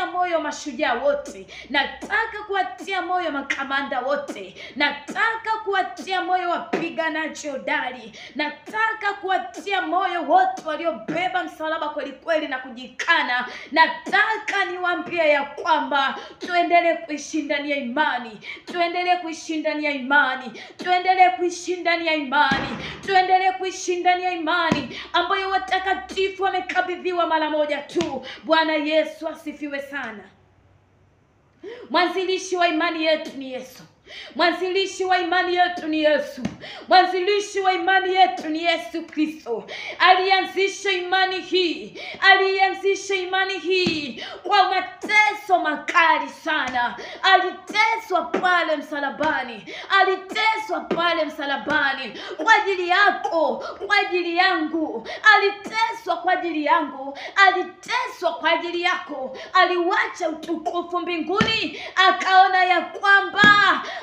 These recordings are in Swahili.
kuwatia moyo mashujaa wote. Nataka kuwatia moyo makamanda wote. Nataka kuwatia moyo wapiganaji hodari. Nataka kuwatia moyo wote waliobeba msalaba kweli kweli na kujikana. Nataka niwaambie ya kwamba tuendelee kuishindania imani. Tuendelee kuishindania imani. Tuendelee kuishindania imani. Tuendelee kuishindania imani ambayo watakatifu wamekabidhiwa mara moja tu. Bwana Yesu asifiwe sana. Mwanzilishi wa imani yetu ni Yesu. Mwanzilishi wa imani yetu ni Yesu. Mwanzilishi wa imani yetu ni Yesu Kristo. Alianzisha imani hii. Alianzisha imani hii kwa mateso makali sana. Aliteswa pale msalabani. Aliteswa pale msalabani kwa ajili yako, kwa ajili yangu. Aliteswa kwa ajili yangu. Aliteswa kwa ajili yako. Aliwacha utukufu mbinguni, akaona ya kwamba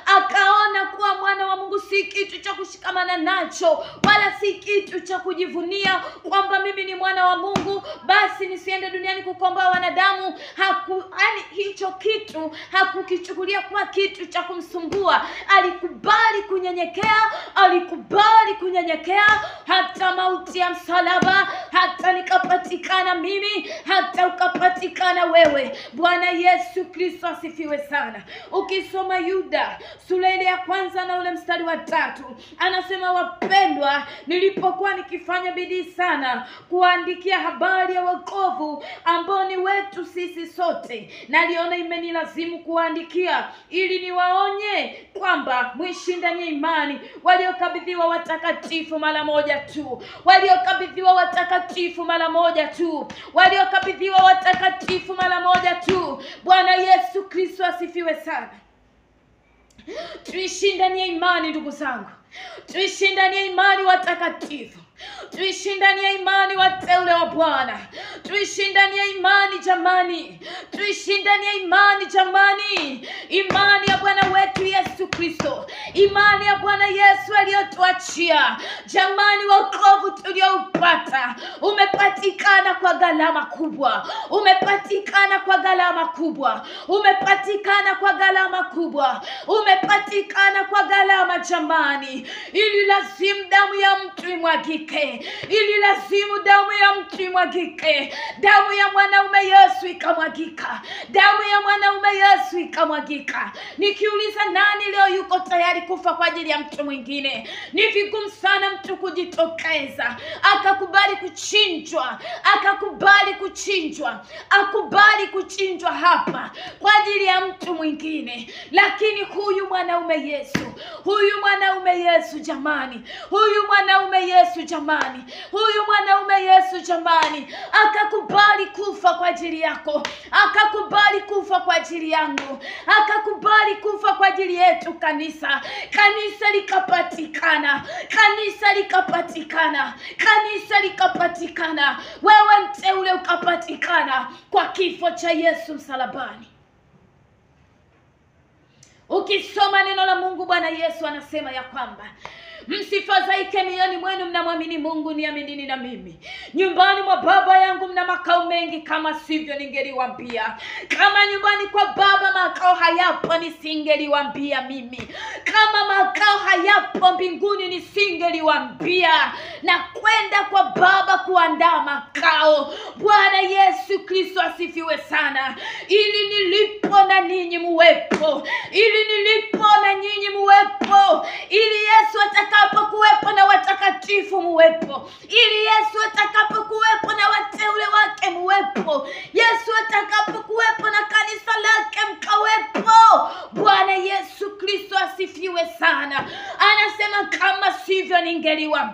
akaona kuwa mwana wa Mungu si kitu cha kushikamana nacho, wala si kitu cha kujivunia kwamba mimi ni mwana wa Mungu basi nisiende duniani kukomboa wanadamu. Yaani hicho kitu hakukichukulia kwa kitu cha kumsumbua. Alikubali kunyenyekea, alikubali kunyenyekea hata mauti ya msalaba, hata nikapatikana mimi, hata ukapatikana wewe. Bwana Yesu Kristo asifiwe sana. Ukisoma Yuda sura ya 1 na ule mstari wa 3, anasema, wapendwa, nilipokuwa nikifanya bidii sana kuandikia habari ya wokovu ambao ni wetu sisi sote, naliona imenilazimu kuandikia ili niwaonye kwamba mwishindanie imani waliokabidhiwa watakatifu mara moja tu. Waliokabidhiwa watakatifu mara moja tu. Waliokabidhiwa watakatifu mara moja tu. Bwana Yesu Kristo asifiwe sana. Tuishindanie imani ndugu zangu. Tuishindanie imani watakatifu. Tuishindanie imani wateule wa Bwana. Tuishindanie imani jamani. Tuishindanie imani jamani. Imani ya Bwana wetu Yesu Kristo. Imani ya Bwana Yesu aliyotuachia. Jamani, wokovu tulioupata umepatikana kwa gharama kubwa. Umepatikana kwa gharama kubwa. Umepatikana kwa gharama kubwa. Umepatikana kwa gharama jamani. Ili lazimu damu ya mtu imwagike. Ili lazimu damu ya mtu imwagike. Damu ya mwanaume Yesu ikamwagika. Damu ya mwanaume Yesu ikamwagika. Nikiuliza nani leo yuko tayari kufa kwa ajili ya mtu mwingine? Ni vigumu sana mtu kujitokeza akakubali kuchinjwa, akakubali kuchinjwa, akubali kuchinjwa hapa kwa ajili ya mtu mwingine. Lakini huyu mwanaume Yesu, huyu mwanaume Yesu jamani, huyu mwanaume Yesu jamani, huyu mwanaume Yesu jamani, akakubali kufa kwa ajili yako, akakubali kufa kwa ajili yangu, akakubali kufa kwa ajili yetu kanisa. Kanisa likapatikana, kanisa likapatikana, kanisa likapatikana. Wewe mteule ukapatikana kwa kifo cha Yesu msalabani. Ukisoma neno la Mungu, Bwana Yesu anasema ya kwamba msifadhaike mioyoni mwenu, mnamwamini Mungu, niaminini na mimi. Nyumbani mwa Baba yangu mna makao mengi, kama sivyo ningeliwaambia. Kama nyumbani kwa Baba makao hayapo, nisingeliwaambia mimi. Kama makao hayapo mbinguni, nisingeliwaambia. Na kwenda kwa Baba kuandaa makao. Bwana Yesu Kristo asifiwe sana. Ili nilipo na ninyi muwepo. Ili nilipo na nyinyi muwepo. Ili Yesu atakapokuwepo na watakatifu muwepo. Ili Yesu atakapokuwepo na wateule wake muwepo. Yesu atakapokuwepo na kanisa lake mkawepo. Bwana Yesu Kristo asifiwe sana. Anasema kama sivyo ningeliwaambia.